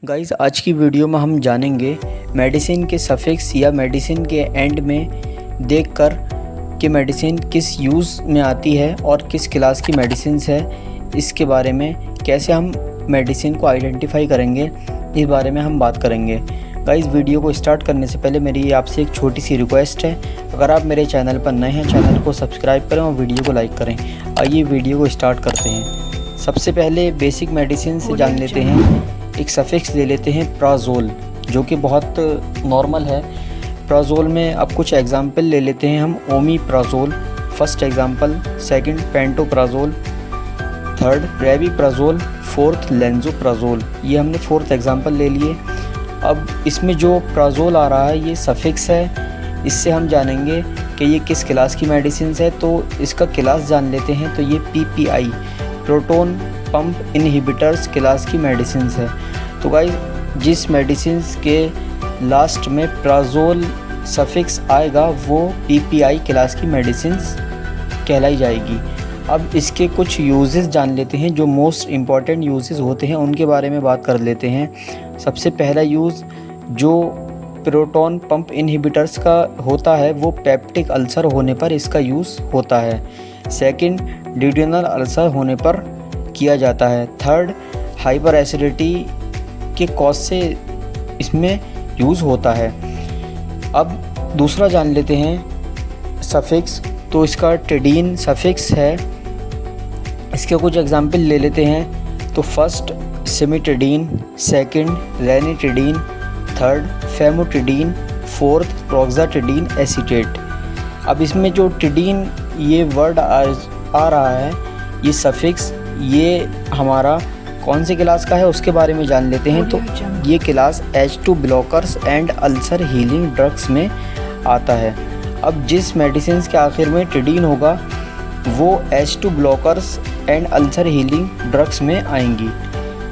Guys आज की video में हम जानेंगे मेडिसिन के सफिक्स या मेडिसिन के एंड में देखकर कि मेडिसिन किस यूज़ में आती है और किस क्लास की मेडिसिन है। इसके बारे में कैसे हम मेडिसिन को आइडेंटिफाई करेंगे, इस बारे में हम बात करेंगे। गाइस वीडियो को स्टार्ट करने से पहले मेरी आपसे एक छोटी सी रिक्वेस्ट है, अगर आप मेरे चैनल पर नए हैं चैनल को सब्सक्राइब करें और वीडियो को लाइक करें। आइए वीडियो को स्टार्ट करते हैं। सबसे पहले बेसिक मेडिसिन से जान लेते हैं। एक सफिक्स ले लेते हैं प्राजोल, जो कि बहुत नॉर्मल है। प्राजोल में अब कुछ एग्जाम्पल ले लेते हैं हम। Omeprazole first example, second pantoprazole, third rabeprazole, fourth lansoprazole. ये हमने फोर्थ एग्जाम्पल ले लिए। अब इसमें जो प्राजोल आ रहा है ये सफिक्स है, इससे हम जानेंगे कि ये किस क्लास की मेडिसिन है। तो इसका क्लास जान लेते हैं। तो ये PPI proton pump inhibitors class की मेडिसिन है। तो गाइस जिस मेडिसिन के लास्ट में प्राजोल सफिक्स आएगा वो PPI क्लास की मेडिसिन कहलाई जाएगी। अब इसके कुछ यूजेस जान लेते हैं, जो मोस्ट इम्पॉर्टेंट यूजेस होते हैं उनके बारे में बात कर लेते हैं। सबसे पहला यूज़ जो प्रोटोन पंप इनहिबिटर्स का होता है वो पेप्टिक अल्सर होने पर इसका यूज़ होता है। सेकंड ड्यूडेनल अल्सर होने पर किया जाता है। थर्ड हाइपर एसिडिटी के कॉज से इसमें यूज़ होता है। अब दूसरा जान लेते हैं सफिक्स। तो इसका टिडीन सफिक्स है। इसके कुछ एग्जाम्पल ले लेते हैं। तो first cimetidine, second ranitidine, third famotidine, fourth roxatidine acetate. अब इसमें जो टिडीन ये वर्ड आ रहा है, ये सफिक्स, ये हमारा कौन से क्लास का है उसके बारे में जान लेते हैं। तो ये class H2 blockers and ulcer healing drugs में आता है। अब जिस मेडिसिन के आखिर में टिडीन होगा वो H2 blockers and ulcer healing drugs में आएंगी।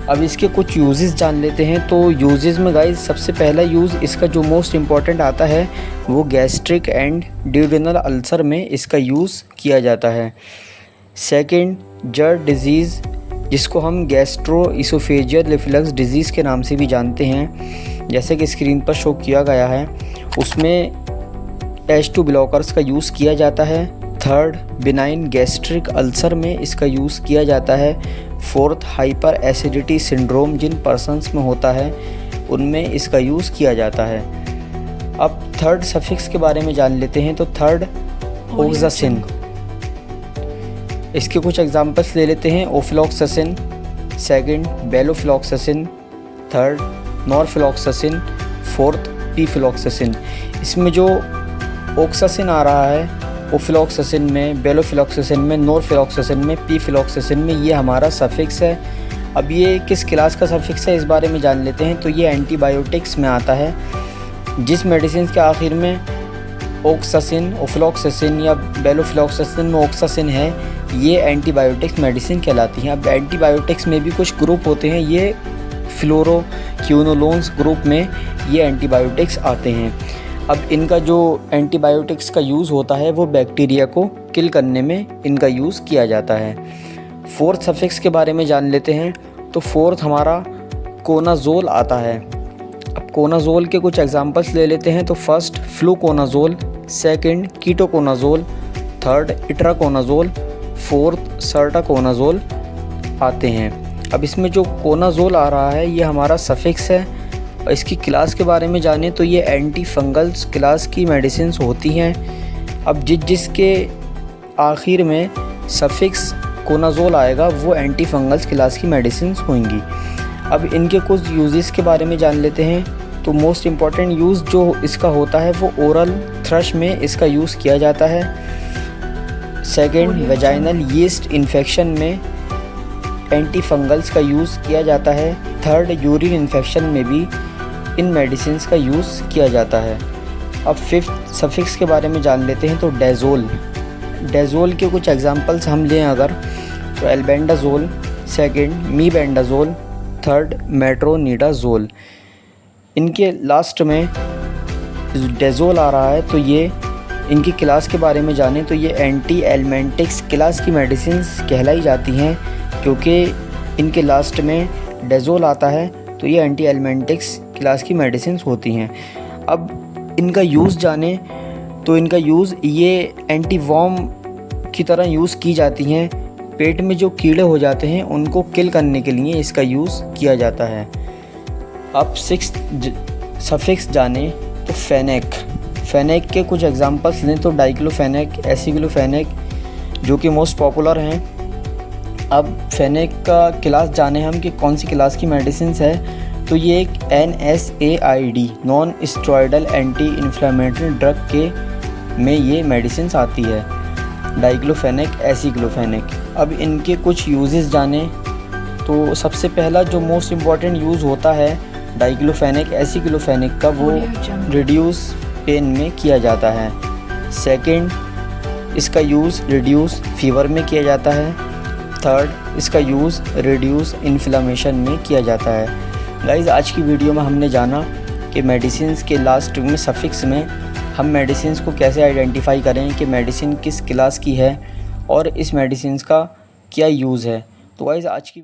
अब इसके कुछ यूजेस जान लेते हैं। तो यूजेस में गाइस सबसे पहला यूज़ इसका जो मोस्ट इम्पॉर्टेंट आता है वो गैस्ट्रिक एंड ड्यूडेनल अल्सर में इसका यूज़ किया जाता है। सेकंड जर्ड डिजीज़, जिसको हम गैस्ट्रो इसोफेजियल रिफ्लक्स डिजीज़ के नाम से भी जानते हैं, जैसे कि स्क्रीन पर शो किया गया है, उसमें H2 ब्लॉकर्स का यूज़ किया जाता है। थर्ड बिनाइन गैस्ट्रिक अल्सर में इसका यूज़ किया जाता है। फोर्थ हाइपर एसिडिटी सिंड्रोम जिन पर्सन्स में होता है उनमें इसका यूज़ किया जाता है। अब थर्ड सफिक्स के बारे में जान लेते हैं। तो थर्ड ओक्सासिन, इसके कुछ एग्जांपल्स ले लेते हैं। Ofloxacin, second levofloxacin, third norfloxacin, fourth pefloxacin. इसमें जो ओक्सासिन आ रहा है ओफ्लॉक्सासिन में, बेलोफ्लॉक्सासिन में, नॉरफ्लॉक्सासिन में, पीफ्लॉक्सासिन में, ये हमारा सफिक्स है। अब ये किस क्लास का सफिक्स है इस बारे में जान लेते हैं। तो ये एंटीबायोटिक्स में आता है। जिस मेडिसिन के आखिर में ओक्सासिन, ओफ्लॉक्सासिन या बेलोफ्लॉक्सासिन में ओक्सासिन है, ये एंटीबायोटिक्स मेडिसिन कहलाती हैं। अब एंटीबायोटिक्स में भी कुछ ग्रुप होते हैं, ये फ्लोरोक्विनोलोन्स ग्रुप में ये एंटीबायोटिक्स आते हैं। अब इनका जो एंटीबायोटिक्स का यूज़ होता है वो बैक्टीरिया को किल करने में इनका यूज़ किया जाता है। फोर्थ सफिक्स के बारे में जान लेते हैं। तो फोर्थ हमारा कोनाजोल आता है। अब कोनाजोल के कुछ एग्जांपल्स ले लेते हैं। तो first fluconazole, second ketoconazole, third itraconazole, fourth sertaconazole आते हैं। अब इसमें जो कोनाजोल आ रहा है ये हमारा सफिक्स है। इसकी क्लास के बारे में जाने तो ये एंटी फंगल्स क्लास की मेडिसिन होती हैं। अब जिसके आखिर में सफिक्स कोनाजोल आएगा वो एंटी फंगल्स क्लास की मेडिसिन होंगी। अब इनके कुछ यूजेस के बारे में जान लेते हैं। तो मोस्ट इम्पॉर्टेंट यूज़ जो इसका होता है वो ओरल थ्रश में इसका यूज़ किया जाता है। सेकेंड वेजाइनल यीस्ट इन्फेक्शन में एंटी फंगल्स का यूज़ किया जाता है। थर्ड यूरिन इन्फेक्शन में भी इन मेडिसिन का यूज़ किया जाता है। अब फिफ्थ सफिक्स के बारे में जान लेते हैं। तो डेजोल, डेजोल के कुछ एग्जांपल्स हम लें अगर, तो एल्बेंडाजोल, सेकंड मीबेंडाजोल, थर्ड मेट्रोनिडाजोल। इनके लास्ट में डेजोल आ रहा है। तो ये इनकी क्लास के बारे में जानें तो ये एंटी एलमेंटिक्स क्लास की मेडिसिन कहलाई जाती हैं, क्योंकि इनके लास्ट में डेजोल आता है तो ये एंटी एलमेंटिक्स क्लास की मेडिसिन्स होती हैं। अब इनका यूज़ जाने तो इनका यूज़ ये एंटी वॉर्म की तरह यूज़ की जाती हैं। पेट में जो कीड़े हो जाते हैं उनको किल करने के लिए इसका यूज़ किया जाता है। अब 6th सफिक्स जाने तो फेनेक के कुछ एग्जांपल्स लें तो डाइक्लोफेनेक, एसिक्लोफेनेक जो कि मोस्ट पॉपुलर हैं। अब फेनेक का क्लास जाने हम कि कौन सी क्लास की मेडिसिन है, तो ये एक NSAID non steroidal anti inflammatory drug के में ये मेडिसिन आती है, डाइक्लोफेनेक, एसिक्लोफेनेक। अब इनके कुछ यूजेस जाने तो सबसे पहला जो मोस्ट इम्पॉर्टेंट यूज़ होता है डाइक्लोफेनेक, एसिक्लोफेनेक का, वो रिड्यूस पेन में किया जाता है। सेकंड, इसका यूज़ रिड्यूस फीवर में किया जाता है। थर्ड, इसका यूज़ रिड्यूस इन्फ्लेमेशन में किया जाता है। गाइज़, आज की वीडियो में हमने जाना कि मेडिसिन्स के लास्ट में सफिक्स में हम मेडिसिन्स को कैसे आइडेंटिफाई करें कि मेडिसिन किस क्लास की है और इस मेडिसिन्स का क्या यूज़ है। तो गाइज़, आज की